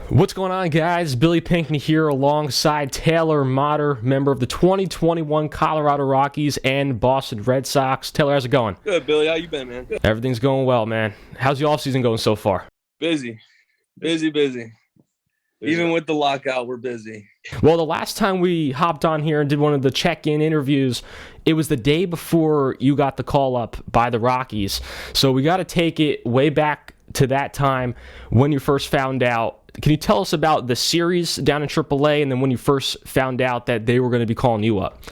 What's going on, guys? Billy Pinckney here alongside Taylor Motter, member of the 2021 Colorado Rockies and Boston Red Sox. Taylor, how's it going? Good, Billy. How you been, man? Good. Everything's going well, man. How's the offseason going so far? Busy. Even with the lockout, we're busy. Well, the last time we hopped on here and did one of the check-in interviews, it was the day before you got the call up by the Rockies. So we got to take it way back to that time when you first found out. Can you tell us about the series down in AAA and then when you first found out that they were going to be calling you up?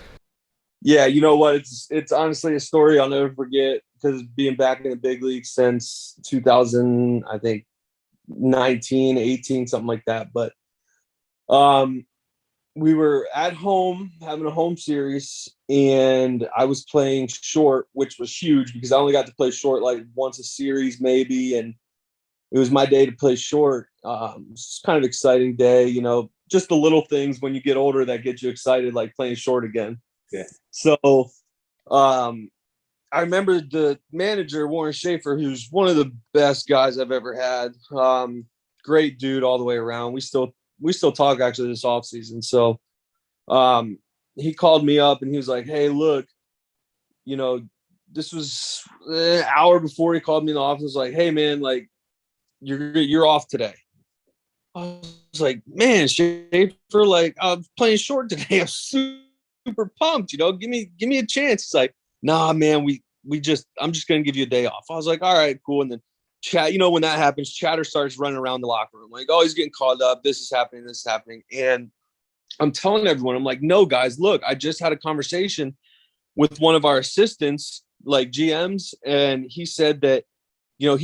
Yeah, you know what? It's honestly a story I'll never forget because being back in the big league since 2000, I think 19, 18, something like that. But we were at home having a home series and I was playing short, which was huge because I only got to play short like once a series maybe. And it was my day to play short. It's kind of exciting day, you know, just the little things when you get older that get you excited, like playing short again. Yeah. So I remember the manager, Warren Schaefer, who's one of the best guys I've ever had. Great dude all the way around. We still talk actually this offseason. So he called me up and he was like, hey, look, you know, this was an hour before he called me in the office, like, hey man, like, you're off today. I was like, man, Schaefer, like I'm playing short today. I'm super pumped, you know, give me a chance. He's like, nah, man, I'm just gonna give you a day off. I was like, all right, cool. And then you know, when that happens, chatter starts running around the locker room, like, oh, he's getting called up, this is happening. And I'm telling everyone, I'm like, no, guys, look, I just had a conversation with one of our assistants, like GMs, and he said that, you know,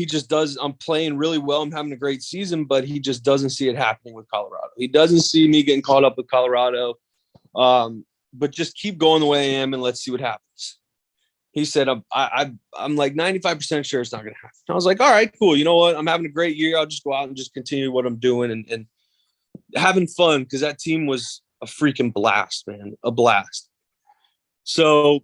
I'm playing really well. I'm having a great season, but he just doesn't see it happening with Colorado. He doesn't see me getting caught up with Colorado. But just keep going the way I am and let's see what happens. He said, I'm like 95% sure it's not going to happen. I was like, all right, cool. You know what? I'm having a great year. I'll just go out and just continue what I'm doing and having fun because that team was a freaking blast, man, a blast. So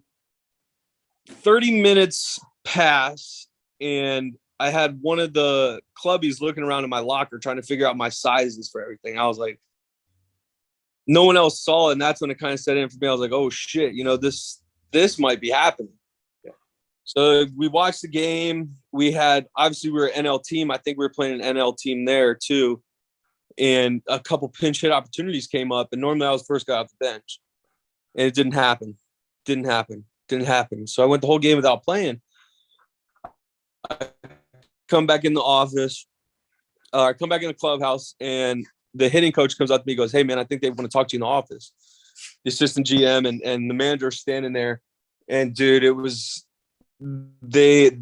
30 minutes pass and I had one of the clubbies looking around in my locker trying to figure out my sizes for everything. I was like, no one else saw it. And that's when it kind of set in for me. I was like, oh shit, you know, this might be happening. Yeah. So we watched the game. We were an NL team. I think we were playing an NL team there too. And a couple pinch hit opportunities came up. And normally I was the first guy off the bench. And it didn't happen. So I went the whole game without playing. I come back in the office, come back in the clubhouse, and the hitting coach comes up to me and goes, hey, man, I think they want to talk to you in the office. The assistant GM and the manager standing there. And, dude, it was the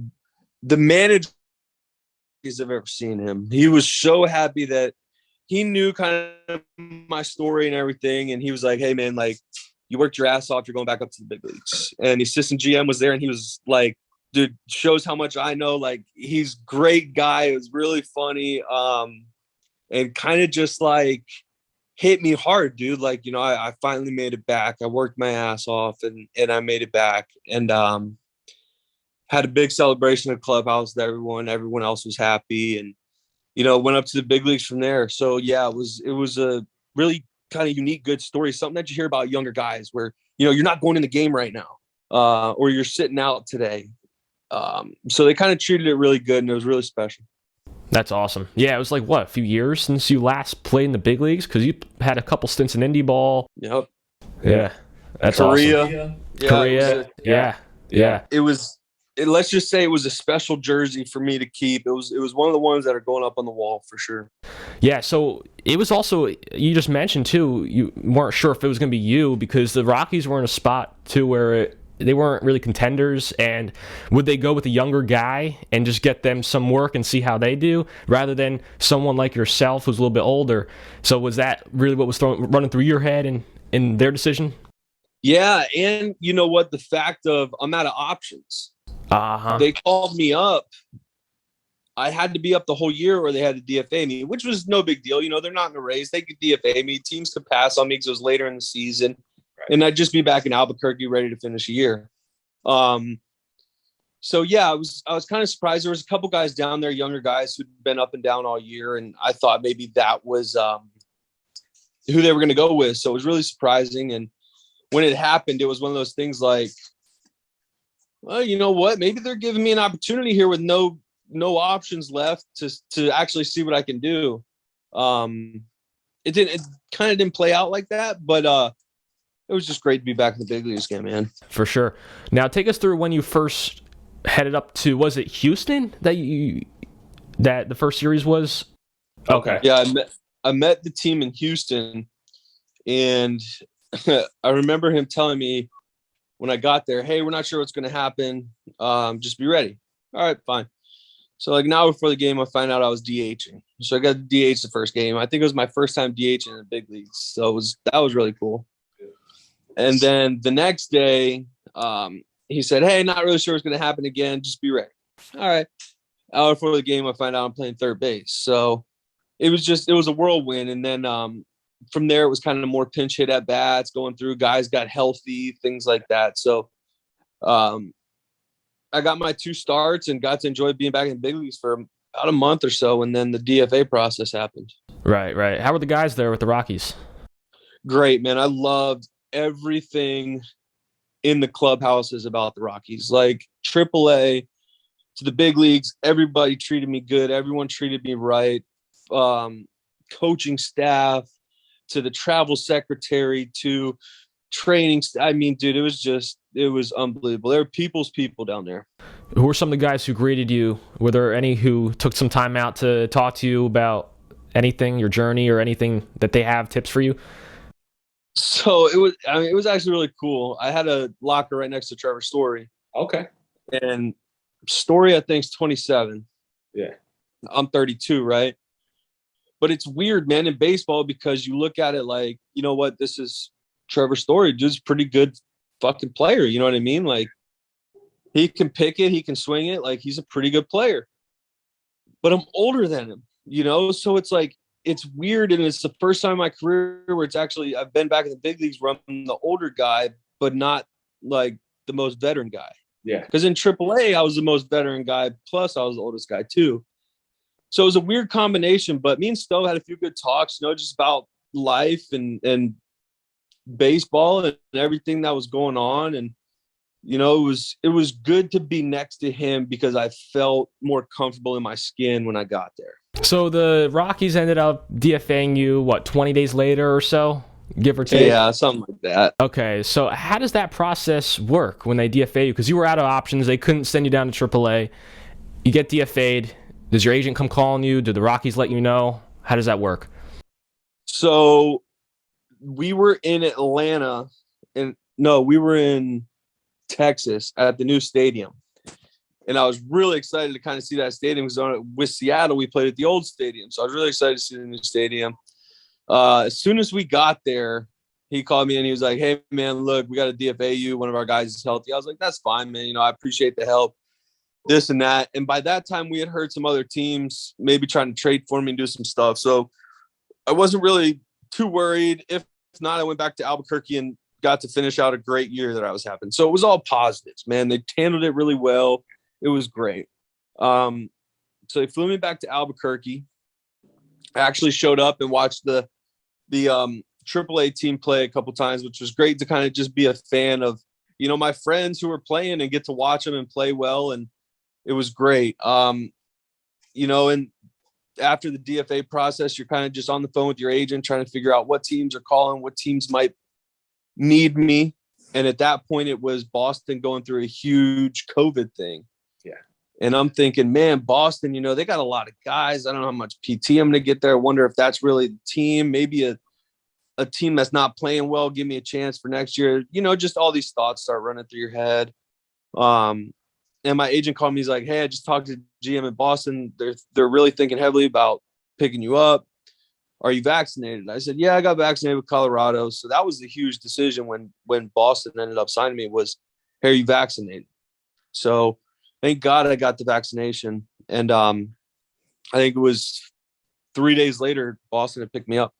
manager I've ever seen him. He was so happy that he knew kind of my story and everything. And he was like, hey, man, like, you worked your ass off. You're going back up to the big leagues. And the assistant GM was there, and he was like, dude, shows how much I know. Like, he's a great guy. It was really funny. And kind of just like hit me hard, dude. Like, you know, I finally made it back. I worked my ass off and I made it back and had a big celebration at the clubhouse with everyone else was happy and, you know, went up to the big leagues from there. So yeah, it was a really kind of unique, good story. Something that you hear about younger guys where, you know, you're not going in the game right now or you're sitting out today. So they kind of treated it really good and it was really special. That's awesome. Yeah, it was like, a few years since you last played in the big leagues? Because you had a couple stints in indie ball. Yep. Yeah. That's Korea. Awesome. Korea. Yeah. Let's just say it was a special jersey for me to keep. It was one of the ones that are going up on the wall for sure. Yeah, so it was also, you just mentioned too, you weren't sure if it was going to be you because the Rockies were in a spot too where they weren't really contenders, and would they go with a younger guy and just get them some work and see how they do rather than someone like yourself who's a little bit older? So was that really what was running through your head in their decision? Yeah, and you know what? The fact of I'm out of options. Uh-huh. They called me up. I had to be up the whole year or they had to DFA me, which was no big deal. You know, they're not in a race. They could DFA me. Teams could pass on me because it was later in the season. Right. And I'd just be back in Albuquerque ready to finish a year. So yeah, I was kind of surprised. There was a couple guys down there, younger guys who'd been up and down all year, and I thought maybe that was who they were going to go with. So it was really surprising. And when it happened, it was one of those things like, well, you know what? Maybe they're giving me an opportunity here with no options left to actually see what I can do. It kind of didn't play out like that, but it was just great to be back in the big leagues again, man. For sure. Now take us through when you first headed up to, was it Houston that the first series was? Okay. Yeah, I met the team in Houston, and I remember him telling me when I got there, hey, we're not sure what's going to happen. Just be ready. All right, fine. So like an hour before the game, I find out I was DHing. So I got DH the first game. I think it was my first time DHing in the big leagues. So that was really cool. And then the next day, he said, hey, not really sure what's going to happen again. Just be ready. All right. Hour before the game, I find out I'm playing third base. So it was a whirlwind. And then from there, it was kind of more pinch hit at bats going through. Guys got healthy, things like that. So I got my 2 starts and got to enjoy being back in the big leagues for about a month or so. And then the DFA process happened. Right. How were the guys there with the Rockies? Great, man. I loved everything in the clubhouses about the Rockies. Like AAA to the big leagues, everybody treated me good. Everyone treated me right. Coaching staff to the travel secretary to training. I mean, dude, it was unbelievable. There were people's people down there. Who were some of the guys who greeted you? Were there any who took some time out to talk to you about anything, your journey, or anything that they have tips for you? So it was actually really cool. I had a locker right next to Trevor Story. Okay. And Story, I think, is 27. Yeah. I'm 32, right? But it's weird, man, in baseball because you look at it like, you know what, this is Trevor Story, just a pretty good fucking player. You know what I mean? Like, he can pick it, he can swing it. Like, he's a pretty good player. But I'm older than him, you know? So it's like, it's weird, and it's the first time in my career where it's actually I've been back in the big leagues where I'm the older guy, but not like the most veteran guy. Yeah. Because in AAA, I was the most veteran guy, plus I was the oldest guy too. So it was a weird combination, but me and Stowe had a few good talks, you know, just about life and baseball and everything that was going on. And, you know, it was good to be next to him because I felt more comfortable in my skin when I got there. So the Rockies ended up DFAing you, 20 days later or so, give or take? Yeah, something like that. Okay, so how does that process work when they DFA you? Because you were out of options. They couldn't send you down to AAA. You get DFA'd. Does your agent come calling you? Do the Rockies let you know? How does that work? So we were in Atlanta, we were in Texas at the new stadium. And I was really excited to kind of see that stadium because with Seattle, we played at the old stadium. So I was really excited to see the new stadium. As soon as we got there, he called me and he was like, hey, man, look, we got to DFA you. One of our guys is healthy. I was like, that's fine, man. You know, I appreciate the help, this and that. And by that time, we had heard some other teams maybe trying to trade for me and do some stuff. So I wasn't really too worried. If not, I went back to Albuquerque and got to finish out a great year that I was having. So it was all positives, man. They handled it really well. It was great. So they flew me back to Albuquerque. I actually showed up and watched the AAA team play a couple times, which was great to kind of just be a fan of, you know, my friends who were playing and get to watch them and play well. And it was great. You know, and after the DFA process, you're kind of just on the phone with your agent trying to figure out what teams are calling, what teams might need me. And at that point, it was Boston going through a huge COVID thing. Yeah. And I'm thinking, man, Boston, you know, they got a lot of guys. I don't know how much PT I'm going to get there. I wonder if that's really the team. Maybe a team that's not playing well, give me a chance for next year. You know, just all these thoughts start running through your head. And my agent called me. He's like, hey, I just talked to GM in Boston. They're really thinking heavily about picking you up. Are you vaccinated? I said, yeah, I got vaccinated with Colorado. So that was the huge decision when Boston ended up signing me was, hey, are you vaccinated? So thank God I got the vaccination. And I think it was 3 days later, Boston had picked me up.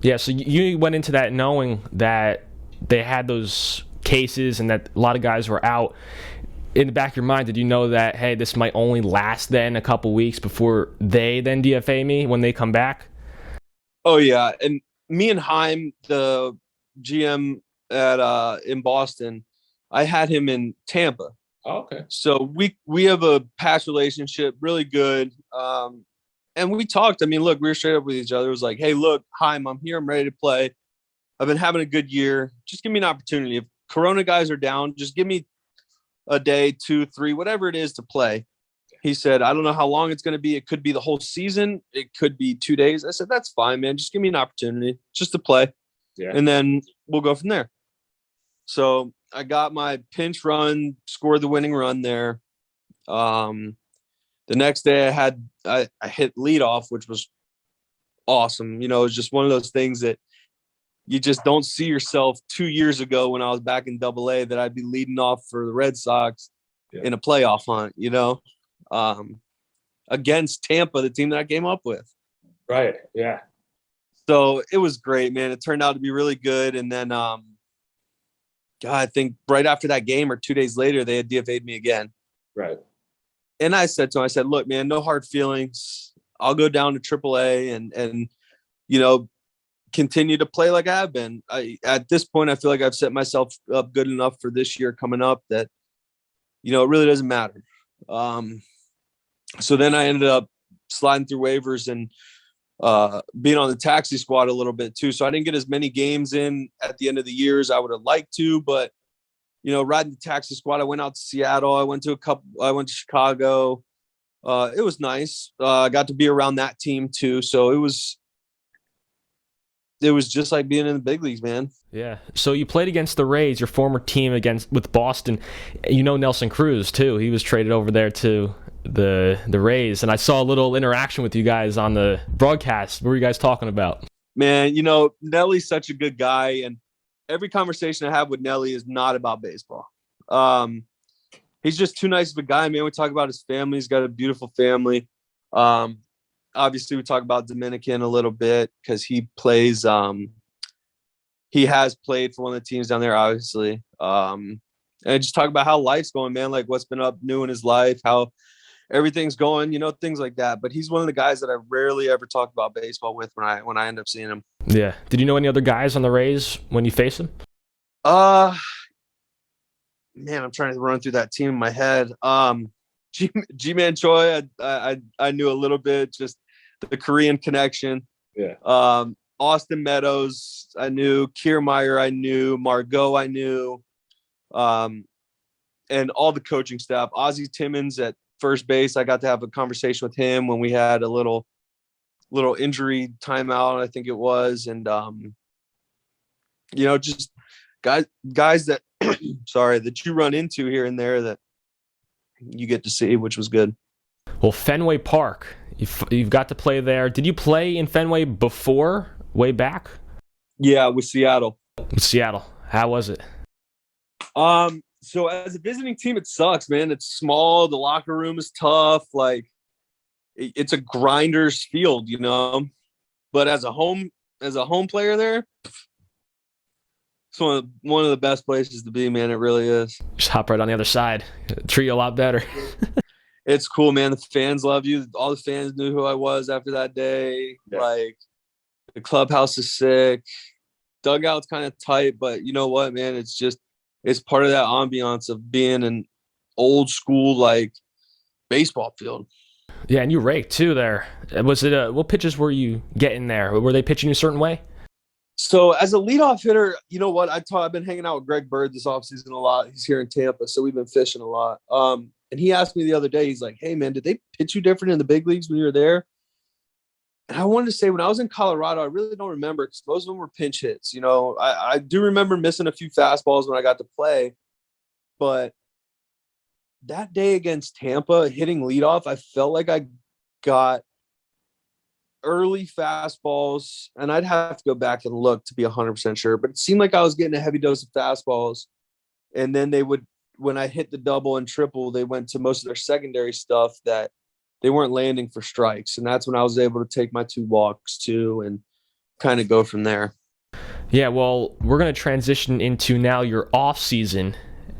Yeah, so you went into that knowing that they had those cases and that a lot of guys were out. in the back of your mind, did you know that, hey, this might only last then a couple weeks before they then DFA me when they come back? Oh yeah, and me and Heim, the GM at in Boston, I had him in Tampa. Oh, okay. So we have a past relationship, really good. And we talked. I mean, look, we were straight up with each other. It was like, hey, look, Heim, I'm here. I'm ready to play. I've been having a good year. Just give me an opportunity. If Corona guys are down, just give me a day, 2, 3, whatever it is to play. He said, I don't know how long it's going to be. It could be the whole season. It could be 2 days. I said, that's fine, man. Just give me an opportunity just to play. Yeah. And then we'll go from there. So I got my pinch run, scored the winning run there. The next day I hit leadoff, which was awesome. You know, it was just one of those things that you just don't see yourself 2 years ago when I was back in AA that I'd be leading off for the Red Sox in a playoff hunt, you know, against Tampa, the team that I came up with. Right. Yeah. So it was great, man. It turned out to be really good. And then, I think right after that game or 2 days later, they had DFA'd me again. Right. And I said to him, I said, look, man, no hard feelings. I'll go down to AAA and you know, continue to play like I have been. At this point, I feel like I've set myself up good enough for this year coming up that, you know, it really doesn't matter. So then I ended up sliding through waivers and being on the taxi squad a little bit too. So I didn't get as many games in at the end of the year as I would have liked to, but you know, riding the taxi squad, I went out to Seattle. I went to Chicago. It was nice. I got to be around that team too. So it was just like being in the big leagues, man. Yeah. So you played against the Rays, your former team with Boston. You know Nelson Cruz too. He was traded over there to the Rays, and I saw a little interaction with you guys on the broadcast. What were you guys talking about? Man, you know, Nelly's such a good guy, and every conversation I have with Nelly is not about baseball. He's just too nice of a guy, man. We talk about his family. He's got a beautiful family. Obviously, we talk about Dominican a little bit because he plays. He has played for one of the teams down there, obviously. And just talk about how life's going, man. Like what's been up new in his life, how everything's going, you know, things like that. But he's one of the guys that I rarely ever talk about baseball with when I end up seeing him. Yeah. Did you know any other guys on the Rays when you faced them? Man, I'm trying to run through that team in my head. G-Man Choi, I knew a little bit, just the Korean connection. Yeah. Austin Meadows, I knew. Kiermaier, I knew. Margot, I knew. And all the coaching staff. Ozzie Timmons at first base, I got to have a conversation with him when we had a little injury timeout, I think it was. And, you know, just guys that, sorry, that you run into here and there that you get to see, which was good. Well, Fenway Park, you've got to play there. Did you play in Fenway before, way back? Yeah, with Seattle. With Seattle. How was it? So as a visiting team, it sucks, man. It's small. The locker room is tough. Like it's a grinder's field, you know. But as a home player there, it's one of the best places to be, man. It really is. Just hop right on the other side. Treat you a lot better. It's cool, man. The fans love you. All the fans knew who I was after that day. Yeah. Like the clubhouse is sick. Dugout's kind of tight, but you know what, man? It's part of that ambiance of being an old school like baseball field. Yeah, and you raked too there. Was it what pitches were you getting there? Were they pitching you a certain way? So as a leadoff hitter, you know what? I've been hanging out with Greg Bird this offseason a lot. He's here in Tampa, so we've been fishing a lot. And he asked me the other day, he's like, hey, man, did they pitch you different in the big leagues when you were there? And I wanted to say when I was in Colorado, I really don't remember because most of them were pinch hits. You know, I do remember missing a few fastballs when I got to play. But that day against Tampa, hitting leadoff, I felt like I got early fastballs, and I'd have to go back and look to be 100% sure, but it seemed like I was getting a heavy dose of fastballs. And then they would, when I hit the double and triple, they went to most of their secondary stuff that they weren't landing for strikes. And that's when I was able to take my 2 walks too and kind of go from there. Yeah, well, we're going to transition into now your off season.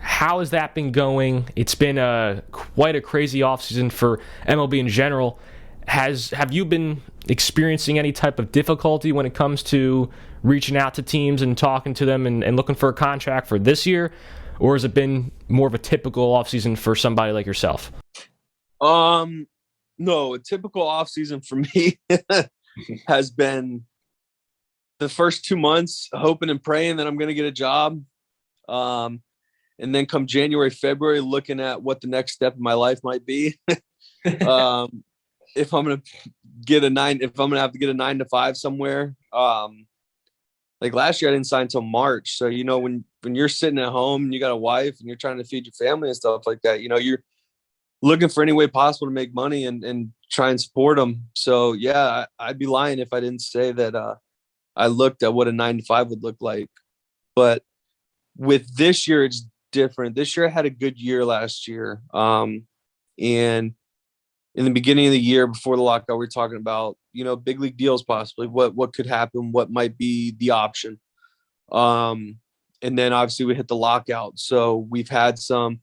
how has that been going? It's been quite a crazy offseason for MLB in general. Have you been experiencing any type of difficulty when it comes to reaching out to teams and talking to them and looking for a contract for this year? Or has it been more of a typical offseason for somebody like yourself? No, a typical offseason for me has been the first 2 months hoping and praying that I'm going to get a job. And then come January, February, looking at what the next step of my life might be. If I'm going to have to get a 9 to 5 somewhere. Like last year I didn't sign until March. So, when you're sitting at home and you got a wife and you're trying to feed your family and stuff like that, you're looking for any way possible to make money and try and support them. So yeah, I'd be lying if I didn't say that I looked at what a 9 to 5 would look like. But with this year, it's different. This year I had a good year last year. And in the beginning of the year before the lockout, we were talking about, big league deals possibly, what could happen, what might be the option. And then obviously we hit the lockout. So we've had some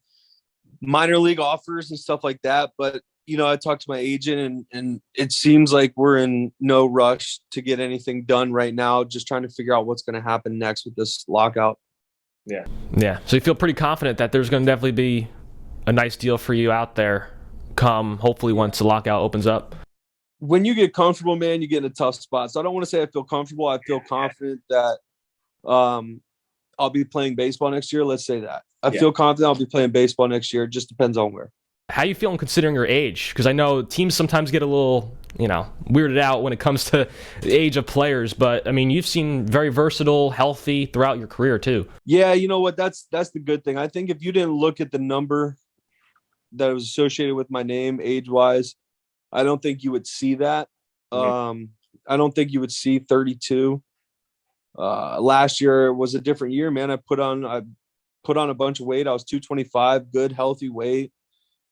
minor league offers and stuff like that. But, I talked to my agent and it seems like we're in no rush to get anything done right now, just trying to figure out what's going to happen next with this lockout. Yeah. Yeah. So you feel pretty confident that there's going to definitely be a nice deal for you out there come hopefully once the lockout opens up. When you get comfortable, man, you get in a tough spot. So I don't want to say I feel comfortable. I feel confident that I'll be playing baseball next year. Let's say that. I feel confident I'll be playing baseball next year. It just depends on where. How you feeling considering your age? Because I know teams sometimes get a little, weirded out when it comes to the age of players. But, you've seen very versatile, healthy throughout your career too. Yeah, you know what? That's the good thing. I think if you didn't look at the number that was associated with my name age-wise, I don't think you would see that. I don't think you would see 32. Last year was a different year, man. I put on a bunch of weight. I was 225, good, healthy weight,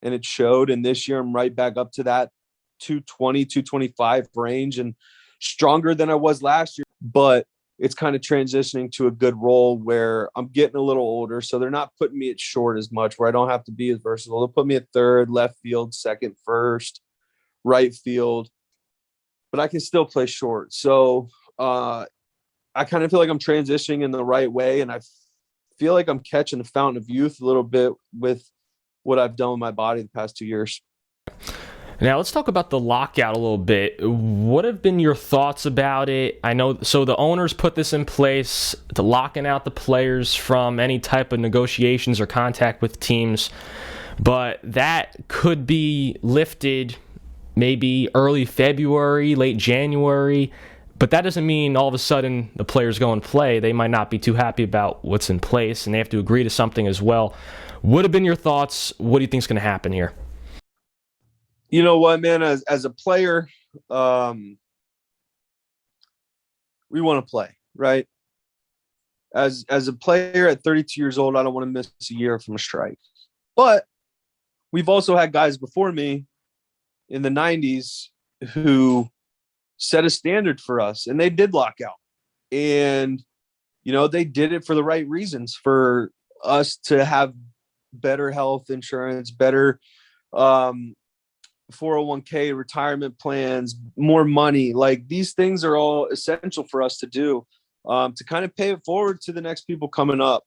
and it showed. And this year I'm right back up to that 220, 225 range and stronger than I was last year. But it's kind of transitioning to a good role where I'm getting a little older. So they're not putting me at short as much, where I don't have to be as versatile. They'll put me at third, left field, second, first, right field, but I can still play short. So I kind of feel like I'm transitioning in the right way. And I feel like I'm catching the fountain of youth a little bit with what I've done with my body the past 2 years. Now, let's talk about the lockout a little bit. What have been your thoughts about it? I know, so the owners put this in place to locking out the players from any type of negotiations or contact with teams, but that could be lifted maybe early February, late January, but that doesn't mean all of a sudden the players go and play. They might not be too happy about what's in place, and they have to agree to something as well. What have been your thoughts? What do you think is going to happen here? You know what, man, as a player, we want to play, right? As a player at 32 years old, I don't want to miss a year from a strike. But we've also had guys before me in the 90s who set a standard for us, and they did lock out. And, they did it for the right reasons, for us to have better health insurance, better 401k, retirement plans, more money. Like, these things are all essential for us to do, to kind of pay it forward to the next people coming up.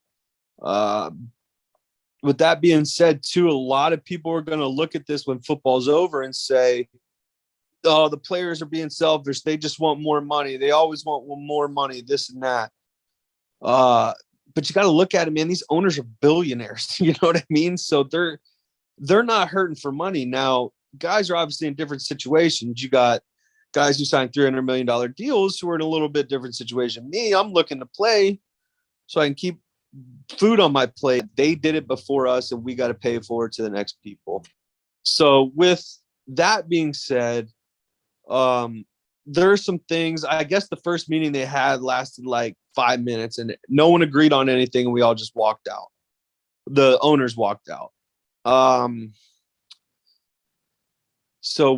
With that being said, too, a lot of people are going to look at this when football's over and say, oh, the players are being selfish. They just want more money. They always want more money, this and that. But you got to look at it, man. These owners are billionaires. You know what I mean? So they're not hurting for money. Now, guys are obviously in different situations. You got guys who signed $300 million deals who are in a little bit different situation. Me, I'm looking to play so I can keep food on my plate. They did it before us, and we got to pay it forward to the next people. So with that being said, there are some things. I guess the first meeting they had lasted like 5 minutes, and no one agreed on anything, and we all just walked out. The owners walked out. So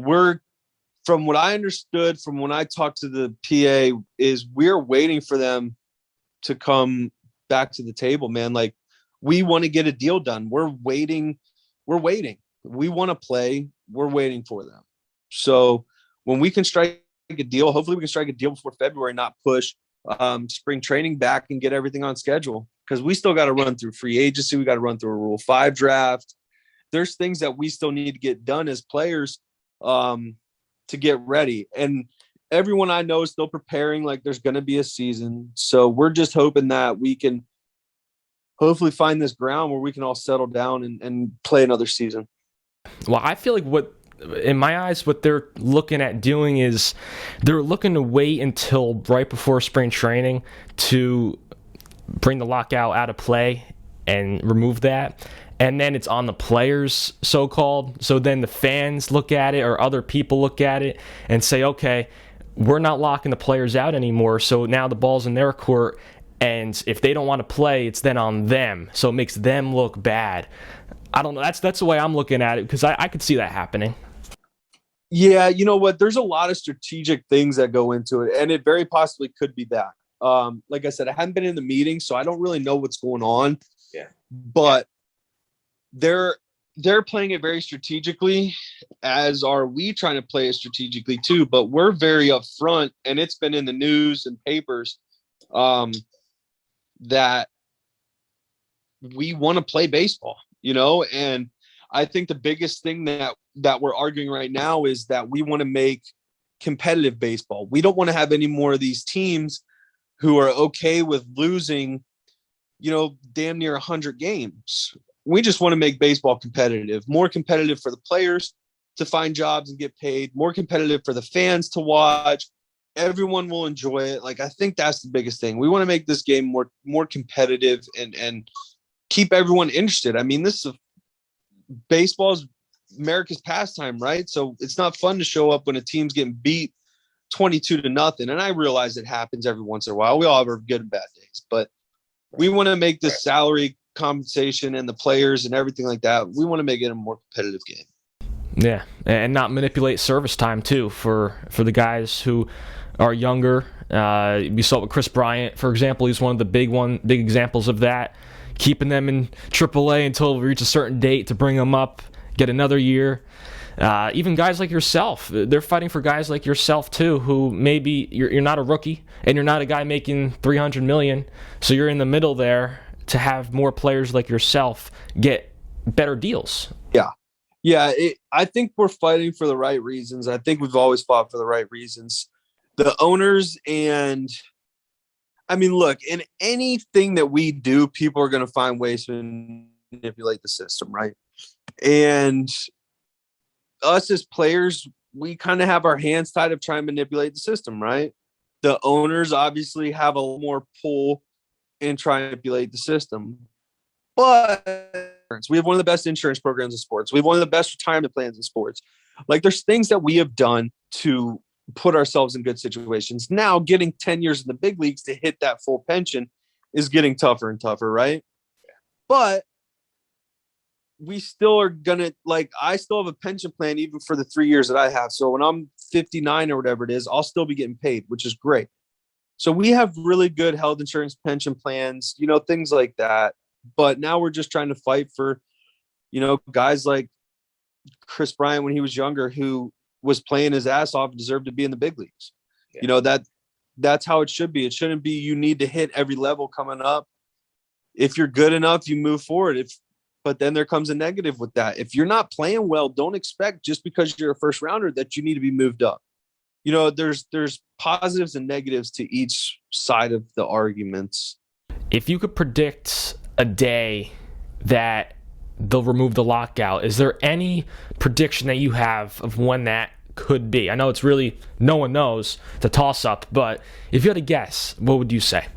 from what I understood, from when I talked to the PA, is we're waiting for them to come back to the table, man. Like, we want to get a deal done. We're waiting. We want to play. We're waiting for them. So when we can strike a deal, hopefully we can strike a deal before February, not push spring training back and get everything on schedule, because we still got to run through free agency. We got to run through a Rule 5 draft. There's things that we still need to get done as players to get ready. And everyone I know is still preparing like there's going to be a season. So we're just hoping that we can hopefully find this ground where we can all settle down and play another season. Well, I feel like in my eyes, what they're looking at doing is they're looking to wait until right before spring training to bring the lockout out of play and remove that. And then it's on the players, so-called. So then the fans look at it, or other people look at it and say, okay, we're not locking the players out anymore. So now the ball's in their court. And if they don't want to play, it's then on them. So it makes them look bad. I don't know. That's the way I'm looking at it, because I could see that happening. Yeah, you know what? There's a lot of strategic things that go into it, and it very possibly could be that. Like I said, I haven't been in the meeting, so I don't really know what's going on. Yeah. But they're playing it very strategically, as are we trying to play it strategically too. But we're very upfront, and it's been in the news and papers that we want to play baseball, and I think the biggest thing that we're arguing right now is that we want to make competitive baseball. We don't want to have any more of these teams who are okay with losing, damn near 100 games. We just want to make baseball competitive, more competitive for the players to find jobs and get paid, more competitive for the fans to watch. Everyone will enjoy it. Like, I think that's the biggest thing. We want to make this game more competitive and keep everyone interested. I mean, baseball is America's pastime, right? So it's not fun to show up when a team's getting beat 22-0. And I realize it happens every once in a while. We all have our good and bad days, but we want to make this salary compensation and the players and everything like that. We want to make it a more competitive game. Yeah, and not manipulate service time too for the guys who are younger. We saw it with Chris Bryant, for example. He's one of the big examples of that. Keeping them in AAA until we reach a certain date to bring them up, get another year. Even guys like yourself, they're fighting for guys like yourself too, who maybe you're not a rookie and you're not a guy making $300 million, so you're in the middle there to have more players like yourself get better deals. Yeah. I think we're fighting for the right reasons. I think we've always fought for the right reasons. The owners and. I mean, look, in anything that we do, people are going to find ways to manipulate the system, right? And us as players, we kind of have our hands tied of trying to manipulate the system, right? The owners obviously have a little more pull in trying to manipulate the system. But we have one of the best insurance programs in sports. We have one of the best retirement plans in sports. Like, there's things that we have done to put ourselves in good situations. Now, getting 10 years in the big leagues to hit that full pension is getting tougher and tougher, right? But we still are gonna, I still have a pension plan even for the 3 years that I have. So when I'm 59 or whatever it is, I'll still be getting paid, which is great. So we have really good health insurance pension plans, things like that. But now we're just trying to fight for, guys like Chris Bryant when he was younger, who was playing his ass off and deserved to be in the big leagues. Yeah. That's how it should be. It shouldn't be you need to hit every level coming up. If you're good enough, you move forward. But then there comes a negative with that. If you're not playing well, don't expect just because you're a first rounder that you need to be moved up. There's positives and negatives to each side of the arguments. If you could predict a day that they'll remove the lockout, is there any prediction that you have of when that could be? I know it's really, no one knows, it's a toss-up, but if you had to guess, what would you say?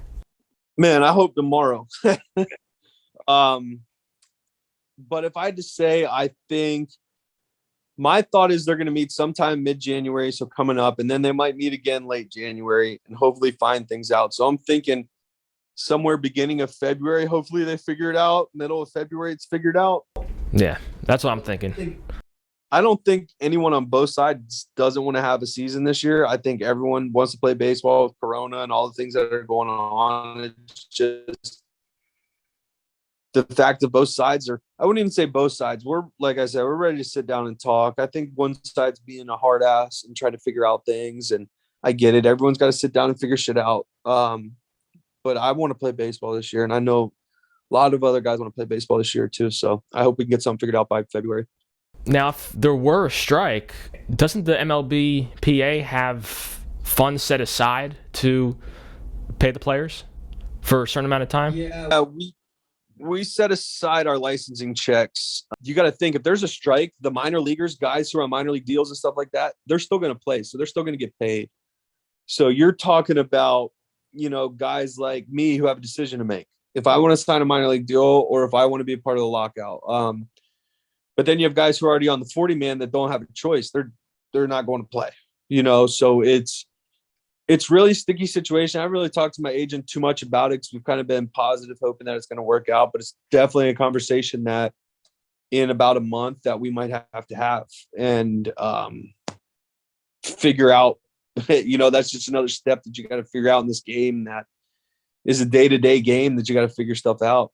Man, I hope tomorrow. But if I had to say, I think my thought is they're going to meet sometime mid-January, so coming up, and then they might meet again late January and hopefully find things out. So I'm thinking somewhere beginning of February, hopefully they figure it out. Middle of February, it's figured out. Yeah, that's what I'm thinking. I don't think anyone on both sides doesn't want to have a season this year. I think everyone wants to play baseball with Corona and all the things that are going on. It's just the fact that both sides are, I wouldn't even say both sides. We're, like I said, we're ready to sit down and talk. I think one side's being a hard ass and trying to figure out things. And I get it. Everyone's got to sit down and figure shit out. But I want to play baseball this year. And I know a lot of other guys want to play baseball this year too. So I hope we can get something figured out by February. Now, if there were a strike, doesn't the MLB PA have funds set aside to pay the players for a certain amount of time? Yeah, we set aside our licensing checks. You got to think, if there's a strike, the minor leaguers, guys who are on minor league deals and stuff like that, they're still going to play. So they're still going to get paid. So you're talking about, guys like me who have a decision to make. If I want to sign a minor league deal or if I want to be a part of the lockout. But then you have guys who are already on the 40-man that don't have a choice. They're not going to play, so it's really sticky situation. I haven't really talked to my agent too much about it because we've kind of been positive, hoping that it's going to work out. But it's definitely a conversation that in about a month that we might have to have and figure out, that's just another step that you got to figure out in this game that is a day-to-day game that you got to figure stuff out.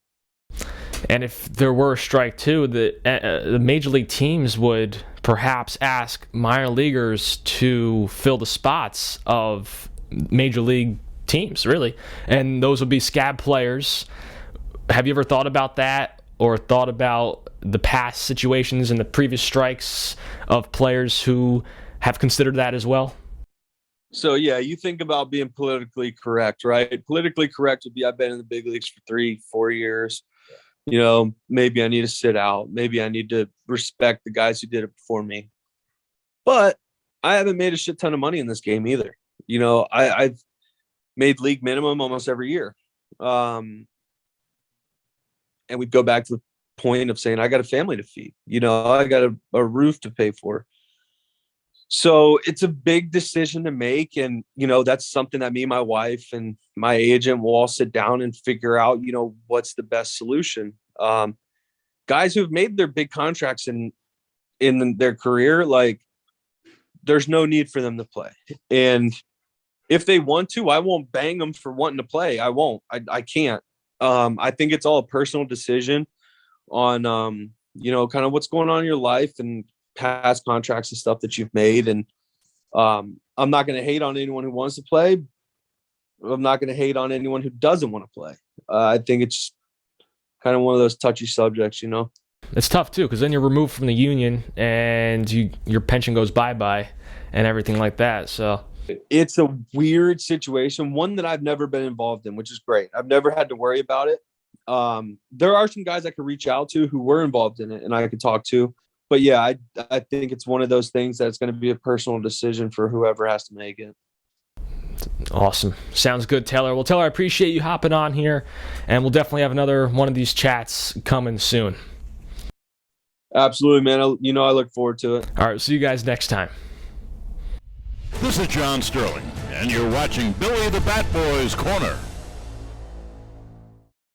And if there were a strike too, the major league teams would perhaps ask minor leaguers to fill the spots of major league teams, really. And those would be scab players. Have you ever thought about that or thought about the past situations and the previous strikes of players who have considered that as well? So, yeah, you think about being politically correct, right? Politically correct would be, I've been in the big leagues for 3-4 years. Maybe I need to sit out. Maybe I need to respect the guys who did it before me. But I haven't made a shit ton of money in this game either. I've made league minimum almost every year. And we'd go back to the point of saying, I got a family to feed. I got a roof to pay for. So it's a big decision to make. And, that's something that me and my wife and my agent will all sit down and figure out, what's the best solution. Guys who've made their big contracts in their career, like there's no need for them to play. And if they want to, I won't bang them for wanting to play. I won't, I can't. I think it's all a personal decision on, kind of what's going on in your life and past contracts and stuff that you've made. And I'm not going to hate on anyone who wants to play. I'm not going to hate on anyone who doesn't want to play. I think it's kind of one of those touchy subjects, It's tough too, because then you're removed from the union and your pension goes bye-bye and everything like that. So it's a weird situation, one that I've never been involved in, which is great. I've never had to worry about it. There are some guys I could reach out to who were involved in it and I could talk to. But yeah, I think it's one of those things that's going to be a personal decision for whoever has to make it. Awesome. Sounds good, Taylor. Well, Taylor, I appreciate you hopping on here, and we'll definitely have another one of these chats coming soon. Absolutely, man. I look forward to it. All right, see you guys next time. This is John Sterling, and you're watching Billy the Bat Boy's Corner.